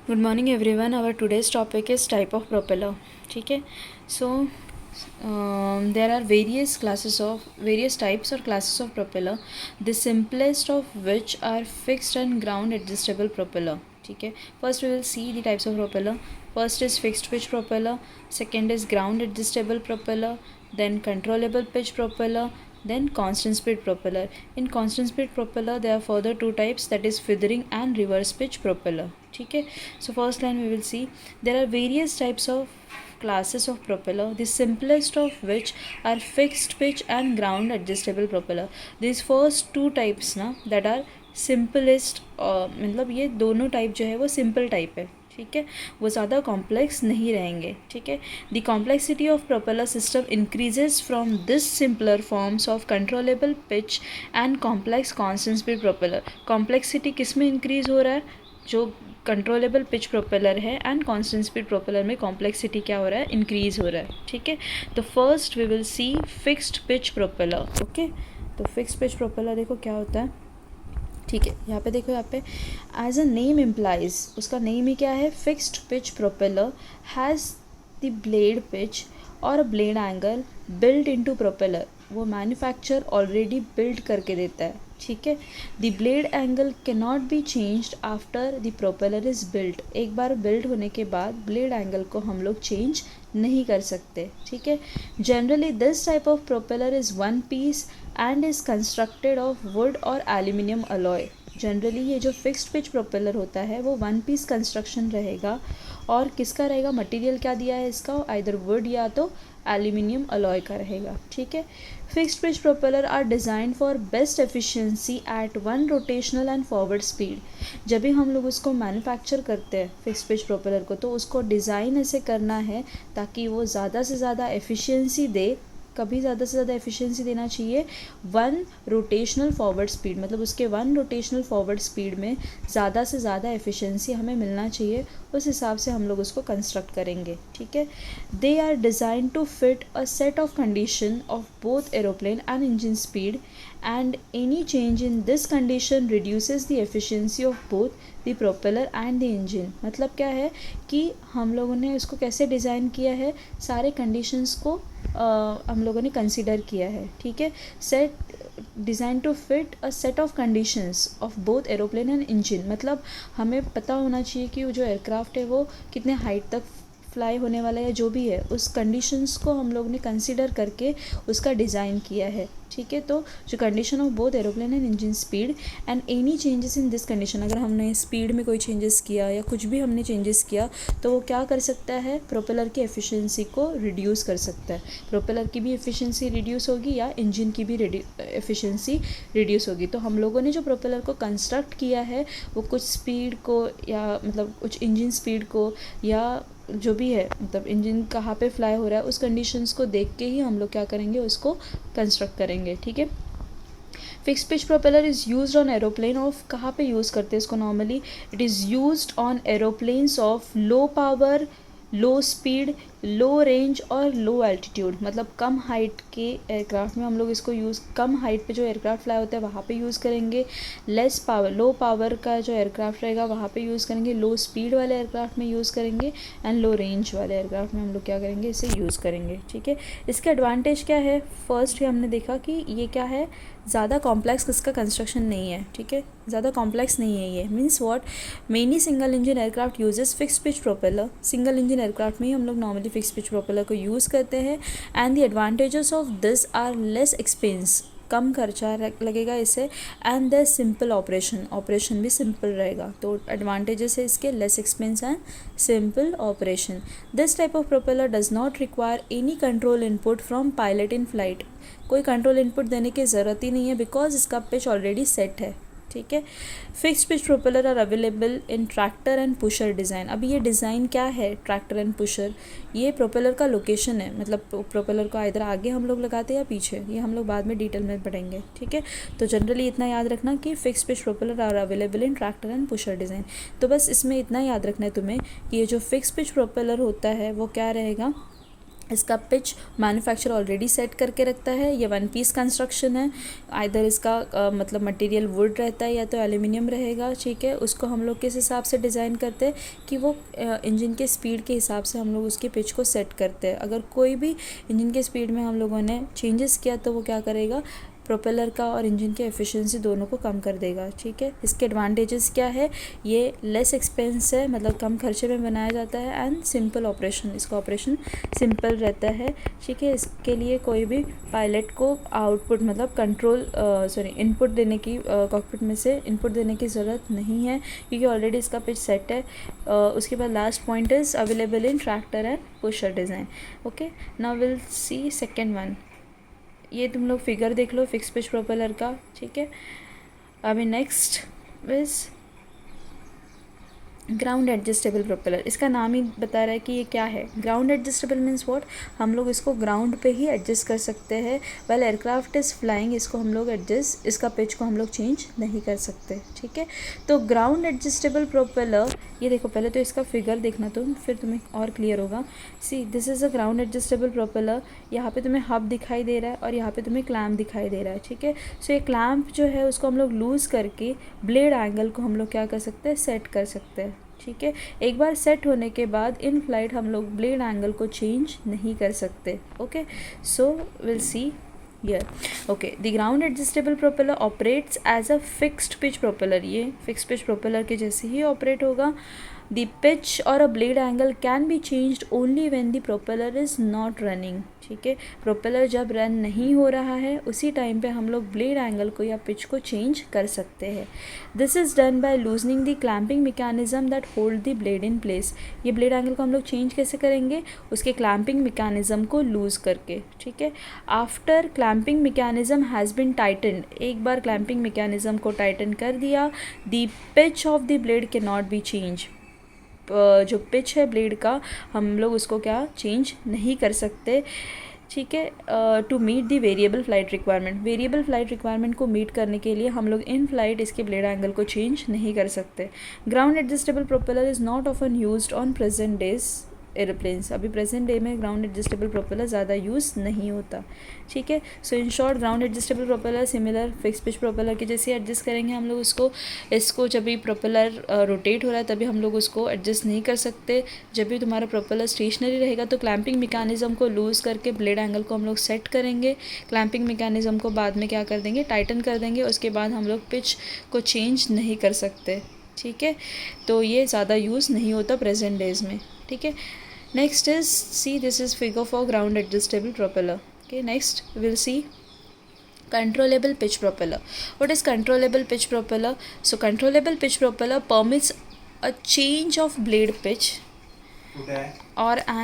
Good morning everyone. Our today's topic is type of propeller. ठीक है. So there are various types और classes of propeller, the simplest of which are fixed and ground adjustable propeller. ठीक है. First we will see the types of propeller. First is fixed pitch propeller, second is ground adjustable propeller, then controllable pitch propeller, then constant speed propeller. In constant speed propeller there are further two types, that is feathering and reverse pitch propeller. ठीक है. So first line we will see there are various types of classes of propeller, the simplest of which are fixed pitch and ground adjustable propeller. These first two types ना that are simplest, मतलब ये दोनों type जो है वो simple type है. ठीक है. वो ज़्यादा कॉम्प्लेक्स नहीं रहेंगे. ठीक है. The complexity of propeller system increases from this simpler forms of controllable pitch and complex constant speed propeller. Complexity किस में इंक्रीज हो रहा है? जो कंट्रोलेबल पिच प्रोपेलर है एंड कॉन्स्टेंट स्पीड प्रोपेलर में कॉम्प्लेक्सिटी क्या हो रहा है? इंक्रीज हो रहा है. ठीक है. तो first we will see fixed pitch propeller. Okay. तो फिक्स्ड पिच प्रोपेलर देखो क्या होता है. ठीक है. यहाँ पे देखो, यहाँ पे एज अ नेम इम्प्लाइज, उसका नेम ही क्या है? Fixed pitch propeller has the blade pitch और a blade angle built into propeller. वो मैन्युफैक्चर ऑलरेडी बिल्ड करके देता है. ठीक है. The blade angle can not be changed after the propeller is built. एक बार बिल्ड होने के बाद ब्लेड एंगल को हम लोग चेंज नहीं कर सकते. ठीक है. Generally this type of propeller is one piece and is constructed of wood और एल्यूमिनियम अलॉय. जनरली ये जो फिक्स्ड पिच प्रोपेलर होता है वो वन पीस कंस्ट्रक्शन रहेगा. और किसका रहेगा? मटेरियल क्या दिया है इसका? आइदर वुड या तो एल्यूमिनियम अलॉय का रहेगा. ठीक है. Fixed pitch propeller are design for best efficiency at one rotational and forward speed. जब भी हम लोग उसको मैन्युफैक्चर करते हैं फिक्स्ड पिच प्रोपेलर को, तो उसको डिज़ाइन ऐसे करना है ताकि वो ज़्यादा से ज़्यादा एफिशिएंसी दे. कभी ज़्यादा से ज़्यादा एफिशिएंसी देना चाहिए वन रोटेशनल फॉरवर्ड स्पीड, मतलब उसके वन रोटेशनल फॉरवर्ड स्पीड में ज़्यादा से ज़्यादा एफिशिएंसी हमें मिलना चाहिए. उस हिसाब से हम लोग उसको कंस्ट्रक्ट करेंगे. ठीक है. They are design to fit a set of condition of both aeroplane and engine speed and any change in this condition reduces the efficiency of both the propeller and the engine. मतलब क्या है कि हम लोगों ने उसको कैसे design किया है, सारे कंडीशंस को हम लोगों ने कंसिडर किया है. ठीक है. Set design to fit a set of conditions of both aeroplane and engine. मतलब हमें पता होना चाहिए कि जो एयरक्राफ्ट है वो कितने हाइट तक फ्लाई होने वाला है, जो भी है उस कंडीशंस को हम लोग ने कंसिडर करके उसका डिज़ाइन किया है. ठीक है. तो जो condition of both aeroplane and engine speed and any changes in this condition, अगर हमने स्पीड में कोई चेंजेस किया या कुछ भी हमने चेंजेस किया तो वो क्या कर सकता है? प्रोपेलर की एफिशिएंसी को रिड्यूस कर सकता है. प्रोपेलर की भी एफिशिएंसी रिड्यूस होगी या इंजन की भी एफिशिएंसी रिड्यूस होगी. तो हम लोगों ने जो प्रोपेलर को कंस्ट्रक्ट किया है वो कुछ स्पीड को या मतलब कुछ इंजन स्पीड को या जो भी है, मतलब इंजन कहाँ पे फ्लाई हो रहा है उस कंडीशंस को देख के ही हम लोग क्या करेंगे? उसको कंस्ट्रक्ट करेंगे. ठीक है. Fix pitch propeller is used on aeroplane of, कहाँ पे यूज़ करते हैं इसको normally? It is used on aeroplanes of low power, low speed, low range और लो एल्टीट्यूड. मतलब कम हाइट के एयरक्राफ्ट में हम लोग इसको यूज़, कम हाइट पे जो एयरक्राफ्ट फ्लाई होता है वहाँ पे यूज़ करेंगे. लेस पावर, लो पावर का जो एयरक्राफ्ट रहेगा वहाँ पे यूज़ करेंगे. लो स्पीड वाले एयरक्राफ्ट में यूज़ करेंगे एंड लो रेंज वाले एयरक्राफ्ट में हम लोग क्या करेंगे? इसे यूज़ करेंगे. ठीक है. इसके एडवांटेज क्या है? फर्स्ट ही हमने देखा कि ये क्या है, ज़्यादा कॉम्प्लेक्स इसका कंस्ट्रक्शन नहीं है. ठीक है. ज़्यादा कॉम्प्लेक्स नहीं है ये. Means what? Many single engine aircraft uses fixed pitch propeller. Single engine aircraft में ही हम लोग नॉर्मली फिक्स्ड पिच प्रोपेलर को यूज़ करते हैं. And the advantages of this are less expense, कम खर्चा लगेगा इससे. एंड द सिंपल ऑपरेशन भी सिंपल रहेगा. तो एडवांटेजेस है इसके less expense and simple operation. This type of propeller does not require any control input from pilot in flight. कोई कंट्रोल इनपुट देने की ज़रूरत ही नहीं है बिकॉज इसका पिच ऑलरेडी सेट है. ठीक है. Fixed pitch propeller are available in tractor and pusher design. अभी ये डिज़ाइन क्या है? ट्रैक्टर एंड पुशर, ये प्रोपेलर का लोकेशन है. मतलब प्रोपेलर को इधर आगे हम लोग लगाते हैं या पीछे, ये हम लोग बाद में डिटेल में पढ़ेंगे. ठीक है. तो जनरली इतना याद रखना कि fixed pitch propeller are available in tractor and pusher design. तो बस इसमें इतना याद रखना है तुम्हें कि ये जो फिक्स्ड पिच प्रोपेलर होता है वो क्या रहेगा? इसका पिच मैन्युफैक्चर ऑलरेडी सेट करके रखता है। ये वन पीस कंस्ट्रक्शन है, आइदर इसका मतलब मटेरियल वुड रहता है या तो एल्यूमिनियम रहेगा, ठीक है। उसको हम लोग किस हिसाब से डिज़ाइन करते हैं कि वो इंजन के स्पीड के हिसाब से हम लोग उसके पिच को सेट करते हैं। अगर कोई भी इंजन के स्पीड में हम लोगों ने चेंजेस किया तो वो क्या करेगा, प्रोपेलर का और इंजन के एफिशिएंसी दोनों को कम कर देगा, ठीक है। इसके एडवांटेजेस क्या है, ये लेस एक्सपेंस है, मतलब कम खर्चे में बनाया जाता है, एंड सिंपल ऑपरेशन, इसका ऑपरेशन सिंपल रहता है, ठीक है। इसके लिए कोई भी पायलट को आउटपुट मतलब कंट्रोल इनपुट देने की कॉकपिट में से इनपुट देने की ज़रूरत नहीं है, क्योंकि ऑलरेडी इसका पिच सेट है। उसके बाद last point is available in tractor and pusher design. Okay, now will see second one. ये तुम लोग फिगर देख लो फिक्स पिच प्रोपेलर का, ठीक है। अभी next is ground adjustable propeller. इसका नाम ही बता रहा है कि ये क्या है। ग्राउंड एडजस्टेबल मीन्स व्हाट, हम लोग इसको ग्राउंड पे ही एडजस्ट कर सकते हैं। वेल एयरक्राफ्ट इज़ फ्लाइंग, इसको हम लोग एडजस्ट, इसका पिच को हम लोग चेंज नहीं कर सकते, ठीक है। तो ग्राउंड एडजस्टेबल प्रोपेलर, ये देखो पहले तो इसका फिगर देखना तुम, फिर तुम्हें और क्लियर होगा। See this is a ground adjustable propeller. यहाँ पे तुम्हें हब दिखाई दे रहा है और यहाँ पे तुम्हें क्लैम्प दिखाई दे रहा है, ठीक है। सो ये क्लैम्प जो है उसको हम लोग लूज़ करके ब्लेड एंगल को हम लोग क्या कर सकते हैं, सेट कर सकते हैं, ठीक है। एक बार सेट होने के बाद इन फ्लाइट हम लोग ब्लेड एंगल को चेंज नहीं कर सकते। Okay, so will see here. Okay, the ground adjustable propeller operates as a fixed pitch propeller. ये फिक्स पिच प्रोपेलर के जैसे ही ऑपरेट होगा। द पिच और a blade angle can be changed only when the propeller is not running, ठीक है। Propeller जब run नहीं हो रहा है उसी टाइम पे हम लोग ब्लेड एंगल को या पिच को चेंज कर सकते हैं। This is done by loosening the clamping mechanism that hold the blade in place. ये ब्लेड एंगल को हम लोग चेंज कैसे करेंगे, उसके क्लैम्पिंग मैकेनिज्म को लूज़ करके, ठीक है। After clamping mechanism has been tightened, एक बार क्लैम्पिंग मैकेनिज्म को टाइटन कर दिया, the pitch of the blade can not be change. जो पिच है ब्लेड का हम लोग उसको क्या चेंज नहीं कर सकते, ठीक है। To meet the variable flight requirement, variable flight requirement को मीट करने के लिए हम लोग इन फ्लाइट इसके ब्लेड एंगल को चेंज नहीं कर सकते। Ground adjustable propeller is not often used on present days aeroplanes. अभी प्रेजेंट डे में ग्राउंड एडजस्टेबल प्रोपेलर ज़्यादा यूज़ नहीं होता, ठीक है। So in short ground adjustable propeller similar fix pitch propeller के जैसे एडजस्ट करेंगे हम लोग इसको जब भी प्रोपेलर रोटेट हो रहा है तभी हम लोग उसको एडजस्ट नहीं कर सकते। जब भी तुम्हारा प्रोपेलर स्टेशनरी रहेगा तो क्लैम्पिंग मैकेनिज्म को लूज़ करके ब्लेड एंगल को हम लोग सेट करेंगे। क्लैम्पिंग मैकेनिज्म को बाद में क्या कर देंगे, टाइटन कर देंगे। उसके बाद हम लोग पिच को चेंज नहीं कर सकते, ठीक है। तो ये ज़्यादा यूज़ नहीं होता प्रेजेंट डेज में, ठीक है। Next is, see this is figure for ground adjustable propeller. Okay, next we'll see controllable pitch propeller. What is controllable pitch propeller? So controllable pitch propeller permits a change of blade pitch or an